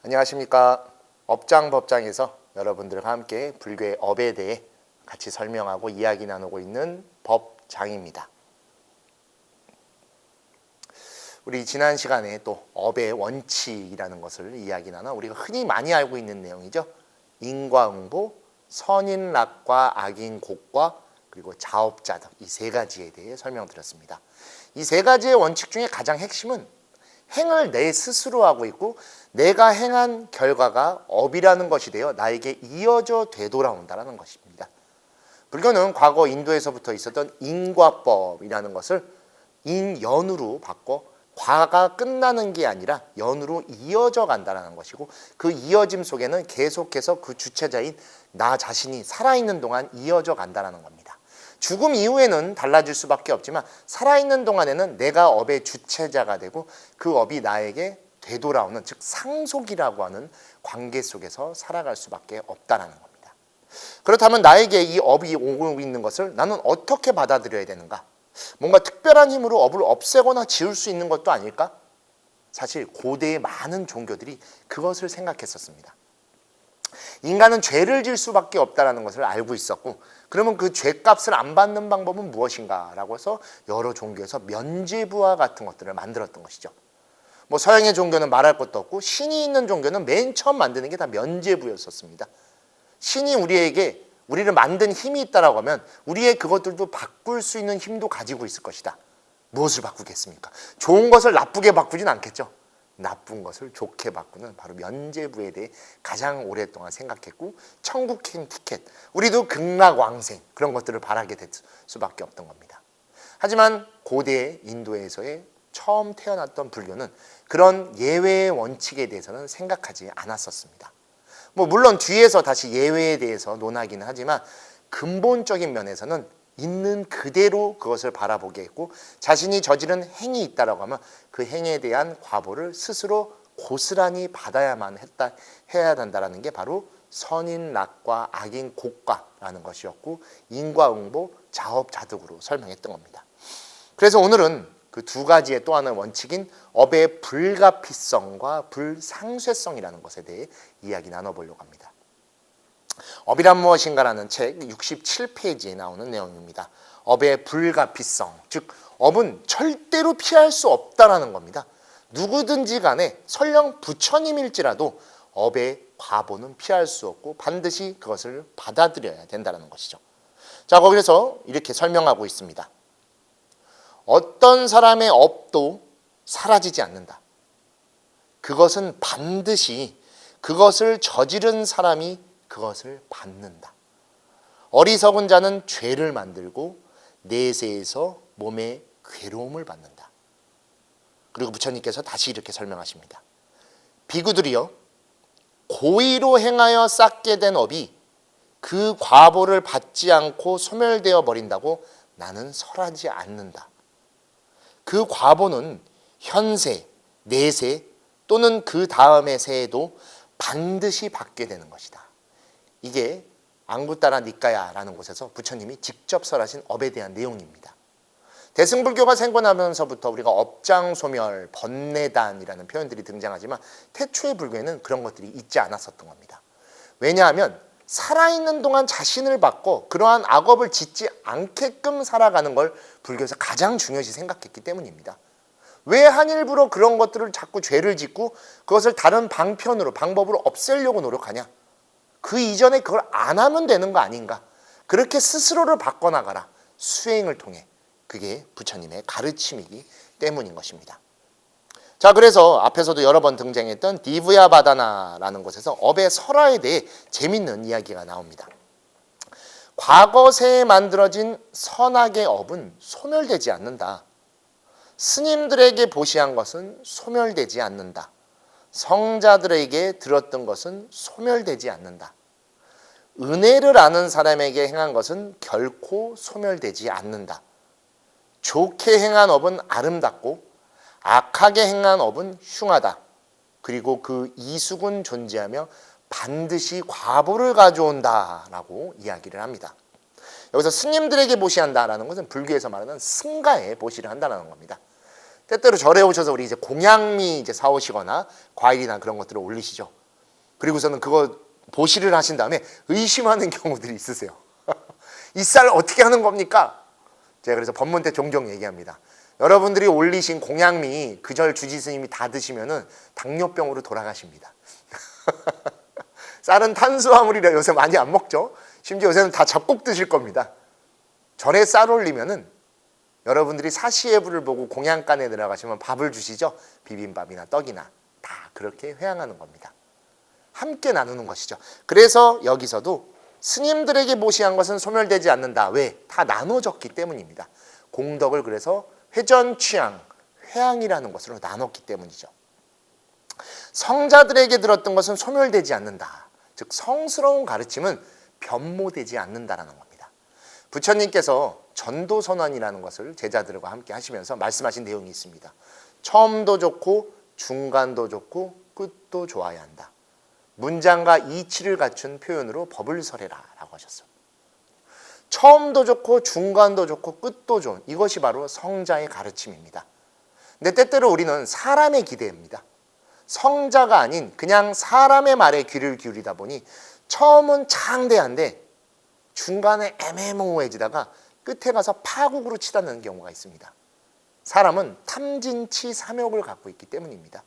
안녕하십니까. 업장법장에서 여러분들과 함께 불교의 업에 대해 같이 설명하고 이야기 나누고 있는 법장입니다. 우리 지난 시간에 또 업의 원칙이라는 것을 이야기 나눠 우리가 흔히 많이 알고 있는 내용이죠. 인과응보, 선인락과 악인곡과 그리고 자업자득, 이 세 가지에 대해 설명드렸습니다. 이 세 가지의 원칙 중에 가장 핵심은 행을 내 스스로 하고 있고 내가 행한 결과가 업이라는 것이 되어 나에게 이어져 되돌아온다는 것입니다. 불교는 과거 인도에서부터 있었던 인과법이라는 것을 인연으로 바꿔 과가 끝나는 게 아니라 연으로 이어져 간다는 것이고, 그 이어짐 속에는 계속해서 그 주체자인 나 자신이 살아있는 동안 이어져 간다는 겁니다. 죽음 이후에는 달라질 수밖에 없지만 살아있는 동안에는 내가 업의 주체자가 되고 그 업이 나에게 되돌아오는, 즉 상속이라고 하는 관계 속에서 살아갈 수밖에 없다는 겁니다. 그렇다면 나에게 이 업이 오고 있는 것을 나는 어떻게 받아들여야 되는가? 뭔가 특별한 힘으로 업을 없애거나 지울 수 있는 것도 아닐까? 사실 고대의 많은 종교들이 그것을 생각했었습니다. 인간은 죄를 질 수밖에 없다는 것을 알고 있었고, 그러면 그 죄값을 안 받는 방법은 무엇인가? 라고 해서 여러 종교에서 면죄부와 같은 것들을 만들었던 것이죠. 뭐 서양의 종교는 말할 것도 없고 신이 있는 종교는 맨 처음 만드는 게 다 면죄부였었습니다. 신이 우리를 만든 힘이 있다라고 하면 우리의 그것들도 바꿀 수 있는 힘도 가지고 있을 것이다. 무엇을 바꾸겠습니까? 좋은 것을 나쁘게 바꾸진 않겠죠. 나쁜 것을 좋게 바꾸는 바로 면죄부에 대해 가장 오랫동안 생각했고, 천국행 티켓, 우리도 극락왕생, 그런 것들을 바라게 될 수밖에 없던 겁니다. 하지만 고대 인도에서의 처음 태어났던 불교는 그런 예외의 원칙에 대해서는 생각하지 않았었습니다. 물론 뒤에서 다시 예외에 대해서 논하기는 하지만 근본적인 면에서는 있는 그대로 그것을 바라보게 했고, 자신이 저지른 행이 있다라고 하면 그 행에 대한 과보를 스스로 고스란히 받아야만 해야 된다는 게 바로 선인락과 악인곡과라는 것이었고, 인과응보, 자업자득으로 설명했던 겁니다. 그래서 오늘은 그 두 가지의 또 하나의 원칙인 업의 불가피성과 불상쇄성이라는 것에 대해 이야기 나눠보려고 합니다. 업이란 무엇인가라는 책 67페이지에 나오는 내용입니다. 업의 불가피성, 즉 업은 절대로 피할 수 없다라는 겁니다. 누구든지 간에 설령 부처님일지라도 업의 과보는 피할 수 없고 반드시 그것을 받아들여야 된다는 것이죠. 자, 거기서 이렇게 설명하고 있습니다. 어떤 사람의 업도 사라지지 않는다. 그것은 반드시 그것을 저지른 사람이 그것을 받는다. 어리석은 자는 죄를 만들고 내세에서 몸에 괴로움을 받는다. 그리고 부처님께서 다시 이렇게 설명하십니다. 비구들이여, 고의로 행하여 쌓게 된 업이 그 과보를 받지 않고 소멸되어 버린다고 나는 설하지 않는다. 그 과보는 현세, 내세 또는 그 다음의 세에도 반드시 받게 되는 것이다. 이게 앙구따라 니까야라는 곳에서 부처님이 직접 설하신 업에 대한 내용입니다. 대승불교가 생겨나면서부터 우리가 업장소멸, 번뇌단이라는 표현들이 등장하지만 태초의 불교에는 그런 것들이 있지 않았었던 겁니다. 왜냐하면 살아있는 동안 자신을 바꿔 그러한 악업을 짓지 않게끔 살아가는 걸 불교에서 가장 중요시 생각했기 때문입니다. 왜 한일부러 그런 것들을 자꾸 죄를 짓고 그것을 다른 방법으로 없애려고 노력하냐? 그 이전에 그걸 안 하면 되는 거 아닌가? 그렇게 스스로를 바꿔나가라. 수행을 통해. 그게 부처님의 가르침이기 때문인 것입니다. 자, 그래서 앞에서도 여러 번 등장했던 디브야바다나라는 곳에서 업의 설화에 대해 재밌는 이야기가 나옵니다. 과거세에 만들어진 선악의 업은 소멸되지 않는다. 스님들에게 보시한 것은 소멸되지 않는다. 성자들에게 들었던 것은 소멸되지 않는다. 은혜를 아는 사람에게 행한 것은 결코 소멸되지 않는다. 좋게 행한 업은 아름답고 악하게 행한 업은 흉하다. 그리고 그 이숙은 존재하며 반드시 과보를 가져온다라고 이야기를 합니다. 여기서 스님들에게 보시한다라는 것은 불교에서 말하는 승가에 보시를 한다는 겁니다. 때때로 절에 오셔서 우리 이제 공양미 이제 사오시거나 과일이나 그런 것들을 올리시죠. 그리고서는 그거 보시를 하신 다음에 의심하는 경우들이 있으세요. 이 쌀 어떻게 하는 겁니까? 제가 그래서 법문 때 종종 얘기합니다. 여러분들이 올리신 공양미 그 절 주지 스님이 다 드시면은 당뇨병으로 돌아가십니다. 쌀은 탄수화물이라 요새 많이 안 먹죠. 심지어 요새는 다 잡곡 드실 겁니다. 절에 쌀 올리면은 여러분들이 사시예불을 보고 공양간에 들어가시면 밥을 주시죠. 비빔밥이나 떡이나 다 그렇게 회양하는 겁니다. 함께 나누는 것이죠. 그래서 여기서도 스님들에게 모시한 것은 소멸되지 않는다. 왜? 다 나눠졌기 때문입니다. 공덕을 그래서 회전취향, 회양이라는 것으로 나눴기 때문이죠. 성자들에게 들었던 것은 소멸되지 않는다. 즉 성스러운 가르침은 변모되지 않는다라는 겁니다. 부처님께서 전도선언이라는 것을 제자들과 함께 하시면서 말씀하신 내용이 있습니다. 처음도 좋고 중간도 좋고 끝도 좋아야 한다. 문장과 이치를 갖춘 표현으로 법을 설해라 라고 하셨어요. 처음도 좋고 중간도 좋고 끝도 좋은 이것이 바로 성자의 가르침입니다. 근데 때때로 우리는 사람의 기대입니다. 성자가 아닌 그냥 사람의 말에 귀를 기울이다 보니 처음은 장대한데 중간에 애매모호해지다가 끝에 가서 파국으로 치닫는 경우가 있습니다. 사람은 탐진치 삼욕을 갖고 있기 때문입니다.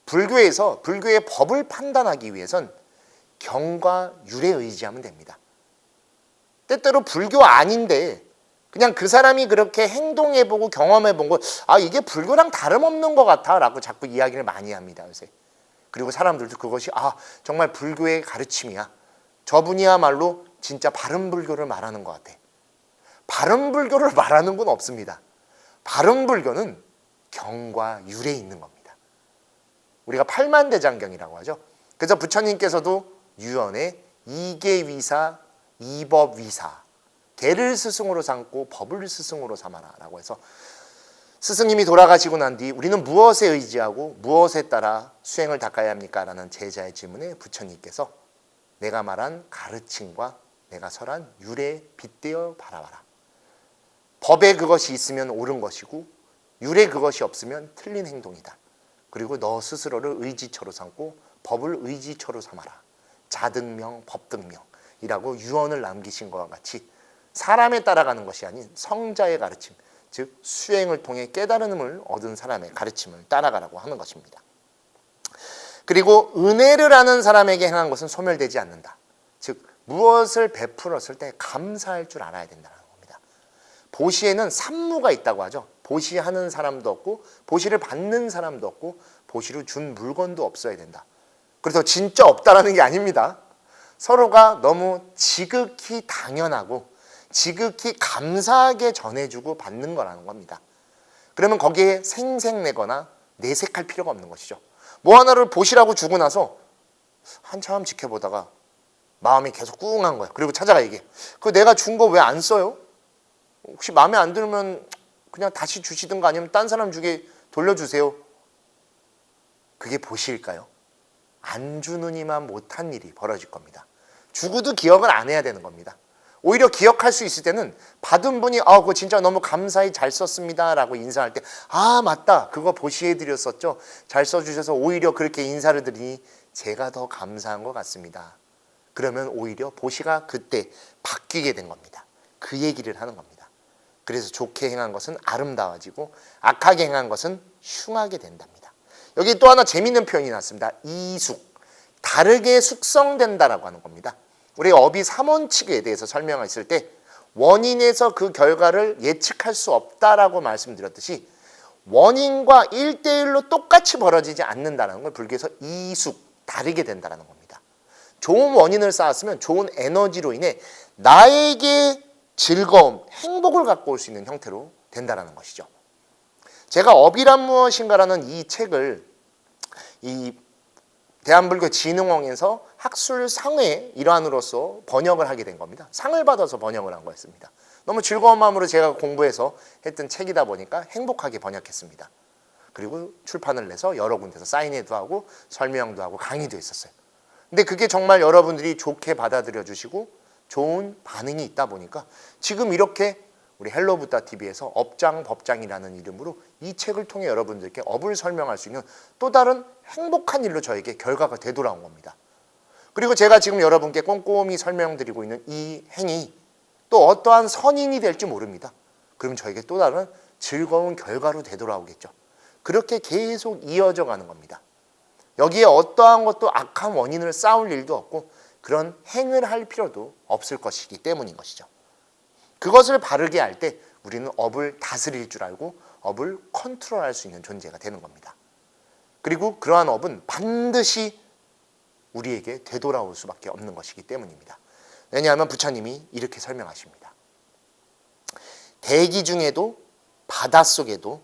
불교에서 불교의 법을 판단하기 위해선 경과 율에 의지하면 됩니다. 때때로 불교 아닌데 그냥 그 사람이 그렇게 행동해보고 경험해본 거 이게 불교랑 다름없는 것 같아 라고 자꾸 이야기를 많이 합니다 요새. 그리고 사람들도 그것이 정말 불교의 가르침이야. 저분이야말로 진짜 바른 불교를 말하는 것 같아. 바른 불교를 말하는 건 없습니다. 바른 불교는 경과 율에 있는 겁니다. 우리가 팔만대장경이라고 하죠. 그래서 부처님께서도 유언에 이계위사, 이법위사, 계를 스승으로 삼고 법을 스승으로 삼아라 라고 해서 스승님이 돌아가시고 난 뒤 우리는 무엇에 의지하고 무엇에 따라 수행을 닦아야 합니까? 라는 제자의 질문에 부처님께서 내가 말한 가르침과 내가 설한 율에 빗대어 바라봐라. 법에 그것이 있으면 옳은 것이고 율에 그것이 없으면 틀린 행동이다. 그리고 너 스스로를 의지처로 삼고 법을 의지처로 삼아라. 자등명, 법등명이라고 유언을 남기신 것과 같이 사람에 따라가는 것이 아닌 성자의 가르침, 즉 수행을 통해 깨달음을 얻은 사람의 가르침을 따라가라고 하는 것입니다. 그리고 은혜를 하는 사람에게 행한 것은 소멸되지 않는다. 즉 무엇을 베풀었을 때 감사할 줄 알아야 된다는 겁니다. 보시에는 산무가 있다고 하죠. 보시하는 사람도 없고 보시를 받는 사람도 없고 보시를 준 물건도 없어야 된다. 그래서 진짜 없다라는 게 아닙니다. 서로가 너무 지극히 당연하고 지극히 감사하게 전해주고 받는 거라는 겁니다. 그러면 거기에 생색내거나 내색할 필요가 없는 것이죠. 뭐 하나를 보시라고 주고 나서 한참 지켜보다가 마음이 계속 꿍한 거야. 그리고 찾아가 얘기해. 그거 내가 준 거 왜 안 써요? 혹시 마음에 안 들면 그냥 다시 주시든가 아니면 딴 사람 주게 돌려주세요. 그게 보시일까요? 안 주느니만 못한 일이 벌어질 겁니다. 주고도 기억을 안 해야 되는 겁니다. 오히려 기억할 수 있을 때는 받은 분이 그거 진짜 너무 감사히 잘 썼습니다 라고 인사할 때 맞다 그거 보시해드렸었죠. 잘 써주셔서 오히려 그렇게 인사를 드리니 제가 더 감사한 것 같습니다. 그러면 오히려 보시가 그때 바뀌게 된 겁니다. 그 얘기를 하는 겁니다. 그래서 좋게 행한 것은 아름다워지고 악하게 행한 것은 흉하게 된답니다. 여기 또 하나 재미있는 표현이 났습니다. 이숙, 다르게 숙성된다라고 하는 겁니다. 우리 업이 삼원칙에 대해서 설명했을 때 원인에서 그 결과를 예측할 수 없다라고 말씀드렸듯이 원인과 1대1로 똑같이 벌어지지 않는다는 걸 불교에서 이숙, 다르게 된다는 겁니다. 좋은 원인을 쌓았으면 좋은 에너지로 인해 나에게 즐거움, 행복을 갖고 올 수 있는 형태로 된다는 것이죠. 제가 업이란 무엇인가라는 이 책을 이 대한불교진흥원에서 학술상의 일환으로서 번역을 하게 된 겁니다. 상을 받아서 번역을 한 거였습니다. 너무 즐거운 마음으로 제가 공부해서 했던 책이다 보니까 행복하게 번역했습니다. 그리고 출판을 내서 여러 군데서 사인회도 하고 설명도 하고 강의도 했었어요. 근데 그게 정말 여러분들이 좋게 받아들여 주시고 좋은 반응이 있다 보니까 지금 이렇게 우리 헬로 부다 TV에서 업장 법장이라는 이름으로 이 책을 통해 여러분들께 업을 설명할 수 있는 또 다른 행복한 일로 저에게 결과가 되돌아온 겁니다. 그리고 제가 지금 여러분께 꼼꼼히 설명드리고 있는 이 행위 또 어떠한 선인이 될지 모릅니다. 그럼 저에게 또 다른 즐거운 결과로 되돌아오겠죠. 그렇게 계속 이어져 가는 겁니다. 여기에 어떠한 것도 악한 원인을 쌓을 일도 없고 그런 행을 할 필요도 없을 것이기 때문인 것이죠. 그것을 바르게 할 때 우리는 업을 다스릴 줄 알고 업을 컨트롤할 수 있는 존재가 되는 겁니다. 그리고 그러한 업은 반드시 우리에게 되돌아올 수밖에 없는 것이기 때문입니다. 왜냐하면 부처님이 이렇게 설명하십니다. 대기 중에도 바닷속에도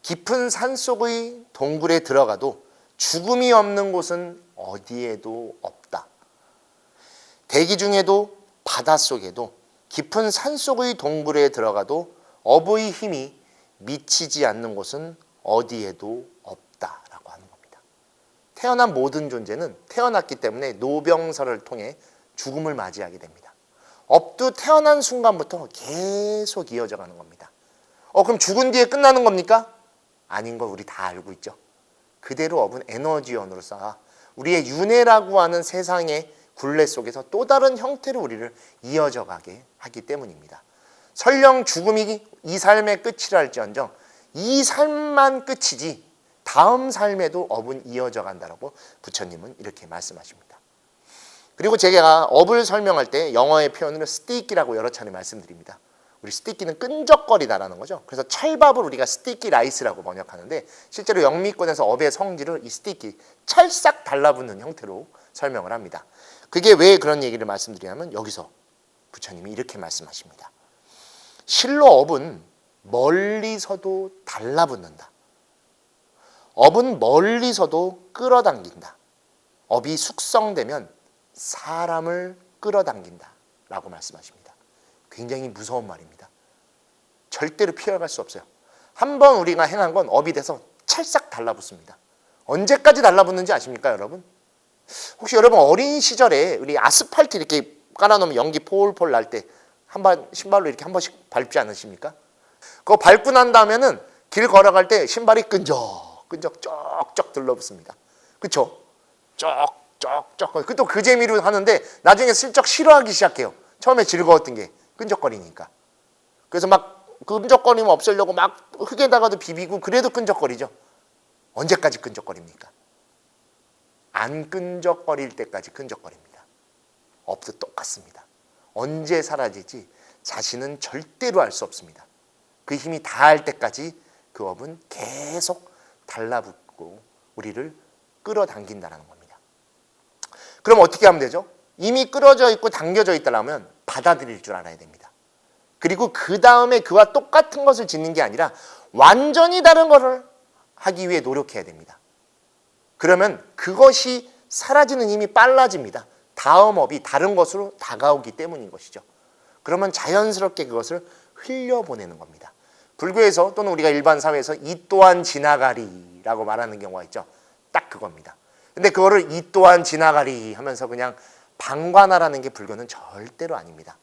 깊은 산속의 동굴에 들어가도 죽음이 없는 곳은 어디에도 없다. 대기 중에도 바닷속에도 깊은 산속의 동굴에 들어가도 업의 힘이 미치지 않는 곳은 어디에도 없다라고 하는 겁니다. 태어난 모든 존재는 태어났기 때문에 노병설을 통해 죽음을 맞이하게 됩니다. 업도 태어난 순간부터 계속 이어져 가는 겁니다. 그럼 죽은 뒤에 끝나는 겁니까? 아닌 거 우리 다 알고 있죠. 그대로 업은 에너지원으로 쌓아 우리의 윤회라고 하는 세상의 굴레 속에서 또 다른 형태로 우리를 이어져 가게 하기 때문입니다. 설령 죽음이 이 삶의 끝이라 할지언정 이 삶만 끝이지 다음 삶에도 업은 이어져 간다라고 부처님은 이렇게 말씀하십니다. 그리고 제가 업을 설명할 때 영어의 표현으로 스티키라고 여러 차례 말씀드립니다. 우리 스티키는 끈적거리다라는 거죠. 그래서 찰밥을 우리가 스티키 라이스라고 번역하는데 실제로 영미권에서 업의 성질을 이 스티키, 찰싹 달라붙는 형태로 설명을 합니다. 그게 왜 그런 얘기를 말씀드리냐면 여기서 부처님이 이렇게 말씀하십니다. 실로 업은 멀리서도 달라붙는다. 업은 멀리서도 끌어당긴다. 업이 숙성되면 사람을 끌어당긴다 라고 말씀하십니다. 굉장히 무서운 말입니다. 절대로 피해갈 수 없어요. 한번 우리가 행한 건 업이 돼서 찰싹 달라붙습니다. 언제까지 달라붙는지 아십니까 여러분? 혹시 여러분 어린 시절에 우리 아스팔트 이렇게 깔아놓으면 연기 폴폴 날 때 한번 신발로 이렇게 한 번씩 밟지 않으십니까? 그거 밟고 난 다음에는 길 걸어갈 때 신발이 끈적 쩍쩍 들러붙습니다. 그렇죠? 쩍쩍. 또 그 재미로 하는데 나중에 슬쩍 싫어하기 시작해요. 처음에 즐거웠던 게 끈적거리니까. 그래서 막 끈적거리면 없애려고 막 흙에다가도 비비고 그래도 끈적거리죠. 언제까지 끈적거립니까? 안 끈적거릴 때까지 끈적거립니다. 업도 똑같습니다. 언제 사라질지 자신은 절대로 알 수 없습니다. 그 힘이 다할 때까지 그 업은 계속 달라붙고 우리를 끌어당긴다는 겁니다. 그럼 어떻게 하면 되죠? 이미 끌어져 있고 당겨져 있다면 받아들일 줄 알아야 됩니다. 그리고 그 다음에 그와 똑같은 것을 짓는 게 아니라 완전히 다른 것을 하기 위해 노력해야 됩니다. 그러면 그것이 사라지는 힘이 빨라집니다. 다음 업이 다른 것으로 다가오기 때문인 것이죠. 그러면 자연스럽게 그것을 흘려보내는 겁니다. 불교에서 또는 우리가 일반 사회에서 이 또한 지나가리라고 말하는 경우가 있죠. 딱 그겁니다. 근데 그거를 이 또한 지나가리 하면서 그냥 방관하라는 게 불교는 절대로 아닙니다.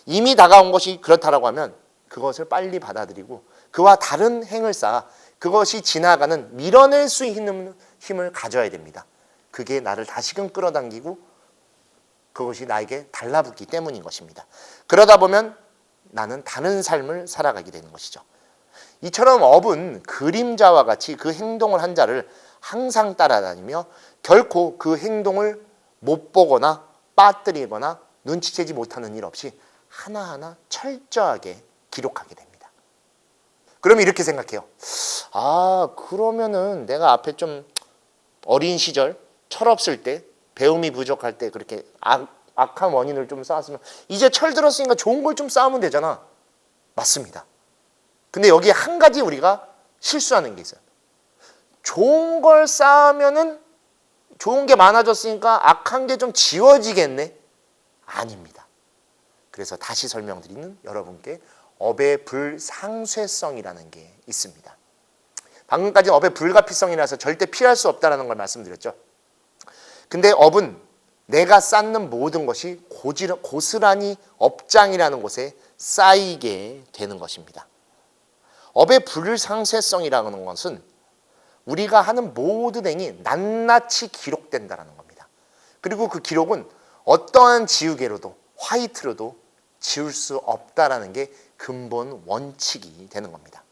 이미 다가온 것이 그렇다라고 하면 그것을 빨리 받아들이고 그와 다른 행을 쌓아 그것이 지나가는 밀어낼 수 있는 힘을 가져야 됩니다. 그게 나를 다시금 끌어당기고 그것이 나에게 달라붙기 때문인 것입니다. 그러다 보면 나는 다른 삶을 살아가게 되는 것이죠. 이처럼 업은 그림자와 같이 그 행동을 한 자를 항상 따라다니며 결코 그 행동을 못 보거나 빠뜨리거나 눈치채지 못하는 일 없이 하나하나 철저하게 기록하게 됩니다. 그러면 이렇게 생각해요. 그러면은 내가 앞에 좀 어린 시절 철없을 때 배움이 부족할 때 그렇게 악한 원인을 좀 쌓았으면 이제 철 들었으니까 좋은 걸 좀 쌓으면 되잖아. 맞습니다. 근데 여기에 한 가지 우리가 실수하는 게 있어요. 좋은 걸 쌓으면은 좋은 게 많아졌으니까 악한 게 좀 지워지겠네? 아닙니다. 그래서 다시 설명드리는 여러분께 업의 불상쇄성이라는 게 있습니다. 방금까지는 업의 불가피성이라서 절대 피할 수 없다는 걸 말씀드렸죠. 근데 업은 내가 쌓는 모든 것이 고스란히 업장이라는 곳에 쌓이게 되는 것입니다. 업의 불상쇄성이라는 것은 우리가 하는 모든 행위 낱낱이 기록된다는 겁니다. 그리고 그 기록은 어떠한 지우개로도 화이트로도 지울 수 없다라는 게 근본 원칙이 되는 겁니다.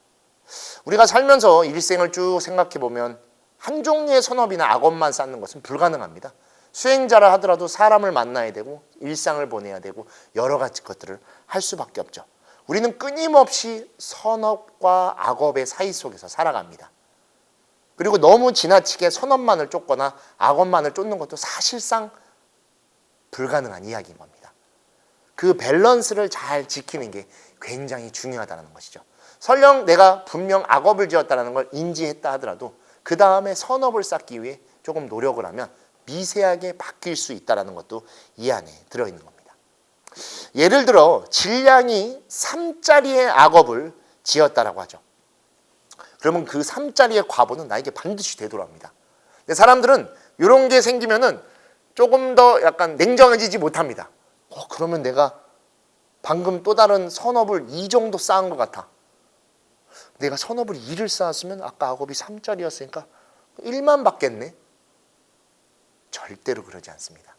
우리가 살면서 일생을 쭉 생각해 보면 한 종류의 선업이나 악업만 쌓는 것은 불가능합니다. 수행자라 하더라도 사람을 만나야 되고 일상을 보내야 되고 여러 가지 것들을 할 수밖에 없죠. 우리는 끊임없이 선업과 악업의 사이 속에서 살아갑니다. 그리고 너무 지나치게 선업만을 쫓거나 악업만을 쫓는 것도 사실상 불가능한 이야기인 겁니다. 그 밸런스를 잘 지키는 게 굉장히 중요하다는 것이죠. 설령 내가 분명 악업을 지었다는 걸 인지했다 하더라도 그 다음에 선업을 쌓기 위해 조금 노력을 하면 미세하게 바뀔 수 있다는 것도 이 안에 들어있는 겁니다. 예를 들어 질량이 3짜리의 악업을 지었다라고 하죠. 그러면 그 3짜리의 과보는 나에게 반드시 되돌아옵니다. 근데 사람들은 이런 게 생기면은 조금 더 약간 냉정해지지 못합니다. 그러면 내가 방금 또 다른 선업을 2 정도 쌓은 것 같아. 내가 선업을 2를 쌓았으면 아까 악업이 3짜리였으니까 1만 받겠네. 절대로 그러지 않습니다.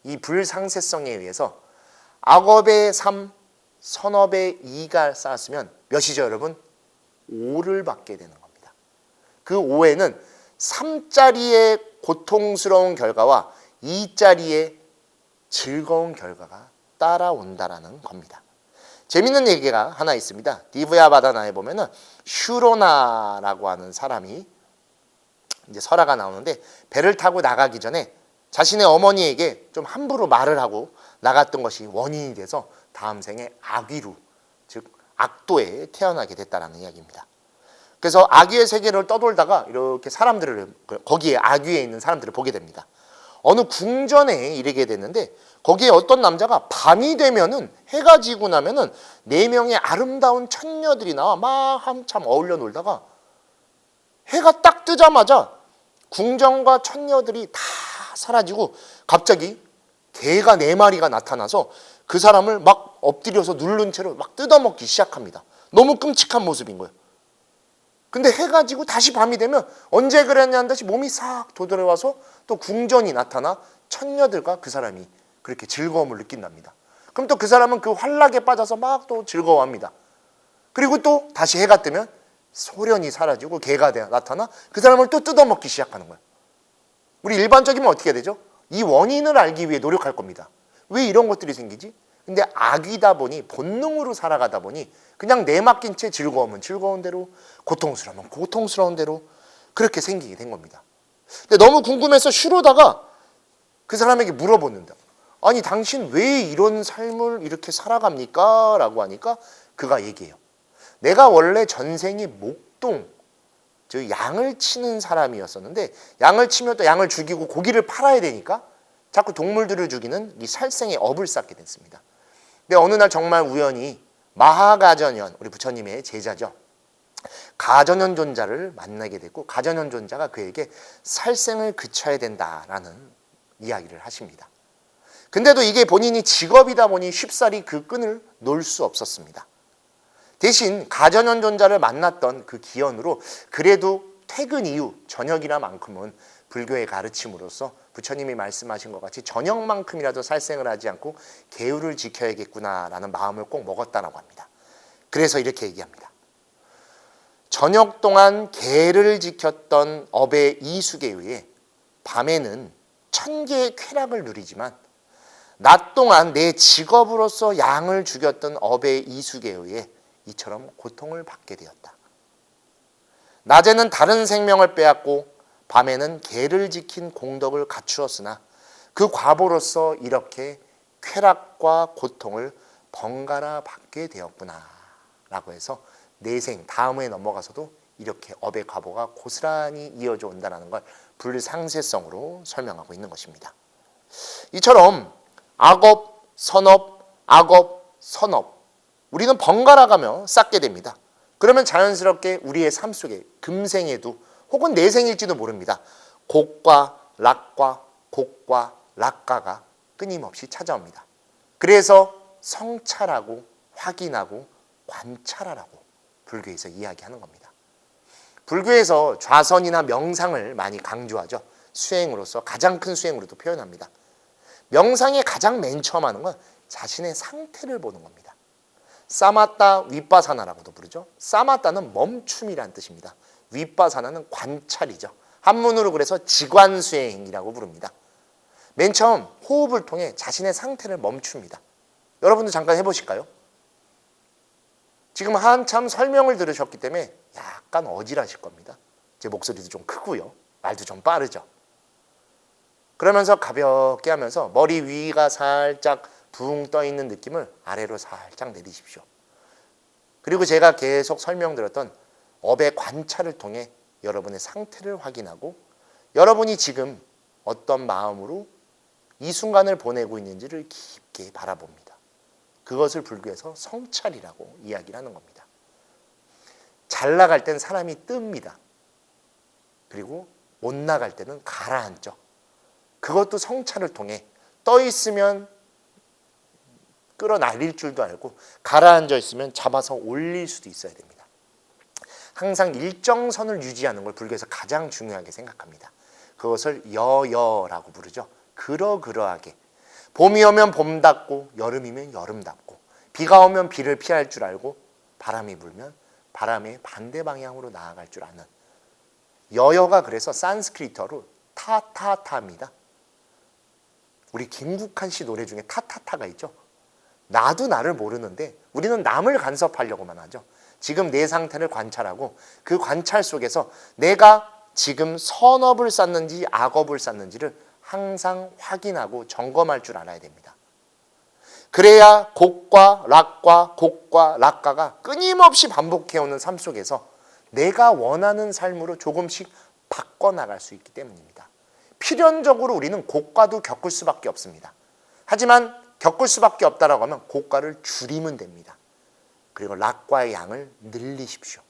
이 불상쇄성에 의해서 악업의 3, 선업의 2가 쌓았으면 몇이죠 여러분? 5를 받게 되는 겁니다. 그 5에는 3짜리의 고통스러운 결과와 2짜리의 즐거운 결과가 따라온다라는 겁니다. 재밌는 얘기가 하나 있습니다. 디브야 바다나에 보면은 슈로나라고 하는 사람이 이제 설화가 나오는데 배를 타고 나가기 전에 자신의 어머니에게 좀 함부로 말을 하고 나갔던 것이 원인이 돼서 다음 생에 악귀로, 즉 악도에 태어나게 됐다라는 이야기입니다. 그래서 악귀의 세계를 떠돌다가 이렇게 사람들을, 거기에 악귀에 있는 사람들을 보게 됩니다. 어느 궁전에 이르게 됐는데 거기에 어떤 남자가 밤이 되면은, 해가 지고 나면은 4명의 아름다운 처녀들이 나와 막 한참 어울려 놀다가 해가 딱 뜨자마자 궁전과 처녀들이 다 사라지고 갑자기 개가 4마리가 나타나서 그 사람을 막 엎드려서 누른 채로 막 뜯어먹기 시작합니다. 너무 끔찍한 모습인 거예요. 근데 해가 지고 다시 밤이 되면 언제 그랬냐는 듯이 몸이 싹 도드라와서 또 궁전이 나타나 처녀들과 그 사람이 그렇게 즐거움을 느낀답니다. 그럼 또 그 사람은 그 환락에 빠져서 막 또 즐거워합니다. 그리고 또 다시 해가 뜨면 소련이 사라지고 개가 나타나 그 사람을 또 뜯어먹기 시작하는 거예요. 우리 일반적이면 어떻게 되죠? 이 원인을 알기 위해 노력할 겁니다. 왜 이런 것들이 생기지? 근데 악이다 보니, 본능으로 살아가다 보니 그냥 내맡긴 채 즐거우면 즐거운 대로, 고통스러우면 고통스러운 대로 그렇게 생기게 된 겁니다. 근데 너무 궁금해서 슈로다가 그 사람에게 물어보는다. 아니 당신 왜 이런 삶을 이렇게 살아갑니까? 라고 하니까 그가 얘기해요. 내가 원래 전생이 목동, 즉 양을 치는 사람이었었는데 양을 치면 또 양을 죽이고 고기를 팔아야 되니까 자꾸 동물들을 죽이는 이 살생의 업을 쌓게 됐습니다. 근데 어느 날 정말 우연히 마하가전현, 우리 부처님의 제자죠, 가전현존자를 만나게 됐고 가전현존자가 그에게 살생을 그쳐야 된다라는 이야기를 하십니다. 근데도 이게 본인이 직업이다 보니 쉽사리 그 끈을 놓을 수 없었습니다. 대신 가전현존자를 만났던 그 기원으로 그래도 퇴근 이후 저녁이라만큼은 불교의 가르침으로서 부처님이 말씀하신 것 같이 저녁만큼이라도 살생을 하지 않고 계율을 지켜야겠구나라는 마음을 꼭 먹었다라고 합니다. 그래서 이렇게 얘기합니다. 저녁 동안 계를 지켰던 업의 이숙에 의해 밤에는 1000개의 쾌락을 누리지만 낮 동안 내 직업으로서 양을 죽였던 업의 이숙에 의해 이처럼 고통을 받게 되었다. 낮에는 다른 생명을 빼앗고 밤에는 계를 지킨 공덕을 갖추었으나 그 과보로서 이렇게 쾌락과 고통을 번갈아 받게 되었구나 라고 해서 내생 다음에 넘어가서도 이렇게 업의 과보가 고스란히 이어져 온다는 걸 불상쇄성으로 설명하고 있는 것입니다. 이처럼 악업, 선업, 우리는 번갈아 가며 쌓게 됩니다. 그러면 자연스럽게 우리의 삶 속에 금생에도 혹은 내생일지도 모릅니다. 곡과 락과 곡과 락가가 끊임없이 찾아옵니다. 그래서 성찰하고 확인하고 관찰하라고 불교에서 이야기하는 겁니다. 불교에서 좌선이나 명상을 많이 강조하죠. 수행으로서 가장 큰 수행으로도 표현합니다. 명상의 가장 맨 처음 하는 건 자신의 상태를 보는 겁니다. 사마타 위파사나라고도 부르죠. 사마타는 멈춤이란 뜻입니다. 위파사나는 관찰이죠. 한문으로 그래서 지관수행이라고 부릅니다. 맨 처음 호흡을 통해 자신의 상태를 멈춥니다. 여러분도 잠깐 해보실까요? 지금 한참 설명을 들으셨기 때문에 약간 어질하실 겁니다. 제 목소리도 좀 크고요. 말도 좀 빠르죠. 그러면서 가볍게 하면서 머리 위가 살짝 붕 떠 있는 느낌을 아래로 살짝 내리십시오. 그리고 제가 계속 설명드렸던 업의 관찰을 통해 여러분의 상태를 확인하고 여러분이 지금 어떤 마음으로 이 순간을 보내고 있는지를 깊게 바라봅니다. 그것을 불교에서 성찰이라고 이야기를 하는 겁니다. 잘 나갈 땐 사람이 뜹니다. 그리고 못 나갈 때는 가라앉죠. 그것도 성찰을 통해 떠 있으면 끌어날릴 줄도 알고 가라앉아 있으면 잡아서 올릴 수도 있어야 됩니다. 항상 일정선을 유지하는 걸 불교에서 가장 중요하게 생각합니다. 그것을 여여라고 부르죠. 그러그러하게 봄이 오면 봄답고 여름이면 여름답고 비가 오면 비를 피할 줄 알고 바람이 불면 바람의 반대 방향으로 나아갈 줄 아는 여여가 그래서 산스크리트어로 타타타입니다. 우리 김국한 씨 노래 중에 타타타가 있죠. 나도 나를 모르는데 우리는 남을 간섭하려고만 하죠. 지금 내 상태를 관찰하고 그 관찰 속에서 내가 지금 선업을 쌓는지 악업을 쌓는지를 항상 확인하고 점검할 줄 알아야 됩니다. 그래야 곡과 락가가 끊임없이 반복해오는 삶 속에서 내가 원하는 삶으로 조금씩 바꿔나갈 수 있기 때문입니다. 필연적으로 우리는 고가도 겪을 수밖에 없습니다. 하지만 겪을 수밖에 없다라고 하면 고가를 줄이면 됩니다. 그리고 락과의 양을 늘리십시오.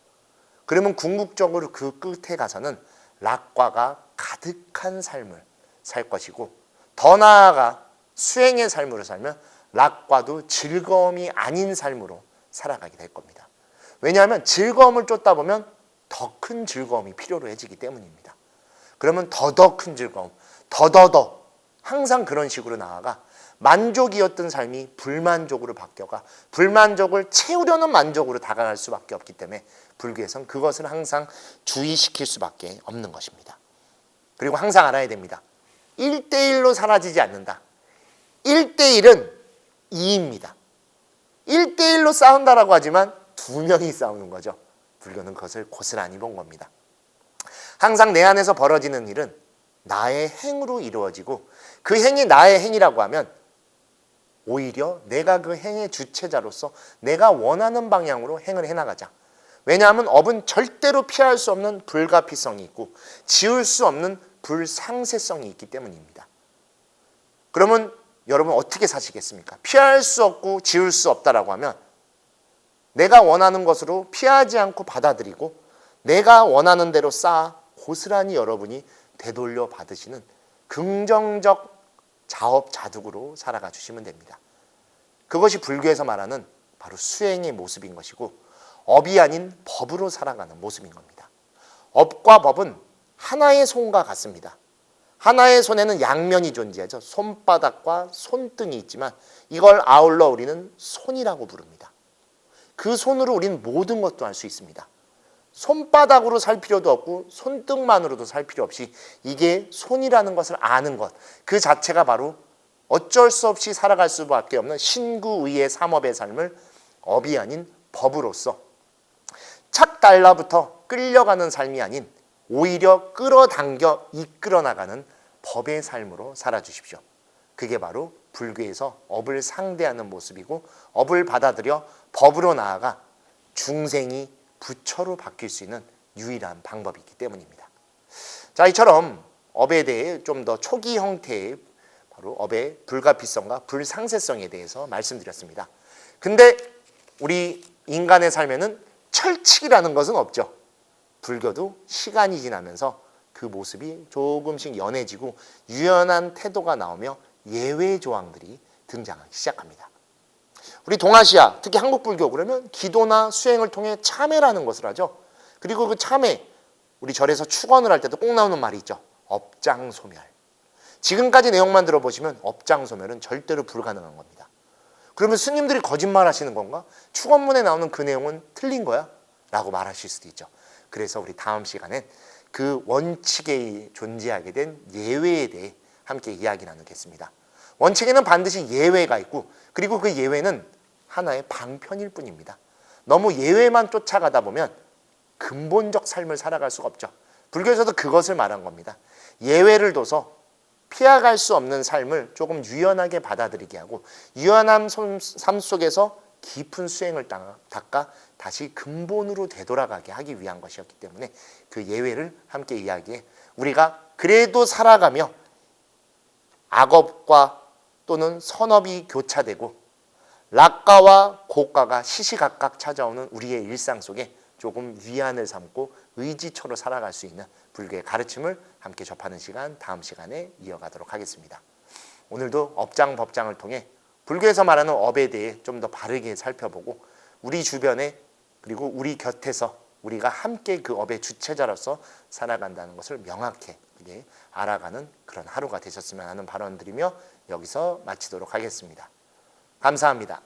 그러면 궁극적으로 그 끝에 가서는 락과가 가득한 삶을 살 것이고 더 나아가 수행의 삶으로 살면 락과도 즐거움이 아닌 삶으로 살아가게 될 겁니다. 왜냐하면 즐거움을 쫓다 보면 더 큰 즐거움이 필요로 해지기 때문입니다. 그러면 더 큰 즐거움, 더 항상 그런 식으로 나아가 만족이었던 삶이 불만족으로 바뀌어가 불만족을 채우려는 만족으로 다가갈 수밖에 없기 때문에 불교에서는 그것을 항상 주의시킬 수밖에 없는 것입니다. 그리고 항상 알아야 됩니다. 1대1로 사라지지 않는다. 1대1은 2입니다. 1대1로 싸운다라고 하지만 2명이 싸우는 거죠. 불교는 그것을 고스란히 본 겁니다. 항상 내 안에서 벌어지는 일은 나의 행으로 이루어지고 그 행이 나의 행이라고 하면 오히려 내가 그 행의 주체자로서 내가 원하는 방향으로 행을 해나가자. 왜냐하면 업은 절대로 피할 수 없는 불가피성이 있고 지울 수 없는 불상세성이 있기 때문입니다. 그러면 여러분 어떻게 사시겠습니까? 피할 수 없고 지울 수 없다라고 하면 내가 원하는 것으로 피하지 않고 받아들이고 내가 원하는 대로 쌓아 고스란히 여러분이 되돌려 받으시는 긍정적 자업자득으로 살아가 주시면 됩니다. 그것이 불교에서 말하는 바로 수행의 모습인 것이고 업이 아닌 법으로 살아가는 모습인 겁니다. 업과 법은 하나의 손과 같습니다. 하나의 손에는 양면이 존재하죠. 손바닥과 손등이 있지만 이걸 아울러 우리는 손이라고 부릅니다. 그 손으로 우리는 모든 것도 할 수 있습니다. 손바닥으로 살 필요도 없고 손등만으로도 살 필요 없이 이게 손이라는 것을 아는 것, 그 자체가 바로 어쩔 수 없이 살아갈 수밖에 없는 신구의의 삼업의 삶을 업이 아닌 법으로서 착 달라붙어 끌려가는 삶이 아닌 오히려 끌어당겨 이끌어 나가는 법의 삶으로 살아주십시오. 그게 바로 불교에서 업을 상대하는 모습이고 업을 받아들여 법으로 나아가 중생이 부처로 바뀔 수 있는 유일한 방법이기 때문입니다. 자, 이처럼 업에 대해 좀 더 초기 형태의 바로 업의 불가피성과 불상세성에 대해서 말씀드렸습니다. 근데 우리 인간의 삶에는 철칙이라는 것은 없죠. 불교도 시간이 지나면서 그 모습이 조금씩 연해지고 유연한 태도가 나오며 예외 조항들이 등장하기 시작합니다. 우리 동아시아, 특히 한국 불교 그러면 기도나 수행을 통해 참회라는 것을 하죠. 그리고 그 참회, 우리 절에서 축원을 할 때도 꼭 나오는 말이 있죠. 업장소멸. 지금까지 내용만 들어보시면 업장소멸은 절대로 불가능한 겁니다. 그러면 스님들이 거짓말 하시는 건가? 축원문에 나오는 그 내용은 틀린 거야? 라고 말하실 수도 있죠. 그래서 우리 다음 시간엔 그 원칙에 존재하게 된 예외에 대해 함께 이야기 나누겠습니다. 원칙에는 반드시 예외가 있고 그리고 그 예외는 하나의 방편일 뿐입니다. 너무 예외만 쫓아가다 보면 근본적 삶을 살아갈 수가 없죠. 불교에서도 그것을 말한 겁니다. 예외를 둬서 피해갈 수 없는 삶을 조금 유연하게 받아들이게 하고 유연한 삶 속에서 깊은 수행을 닦아 다시 근본으로 되돌아가게 하기 위한 것이었기 때문에 그 예외를 함께 이야기해 우리가 그래도 살아가며 악업과 또는 선업이 교차되고 lạc 가와 고가가 시시각각 찾아오는 우리의 일상 속에 조금 위안을 삼고 의지처로 살아갈 수 있는 불교의 가르침을 함께 접하는 시간, 다음 시간에 이어가도록 하겠습니다. 오늘도 업장, 법장을 통해 불교에서 말하는 업에 대해 좀 더 바르게 살펴보고 우리 주변에 그리고 우리 곁에서 우리가 함께 그 업의 주체자로서 살아간다는 것을 명확히 알아가는 그런 하루가 되셨으면 하는 발언 드리며 여기서 마치도록 하겠습니다. 감사합니다.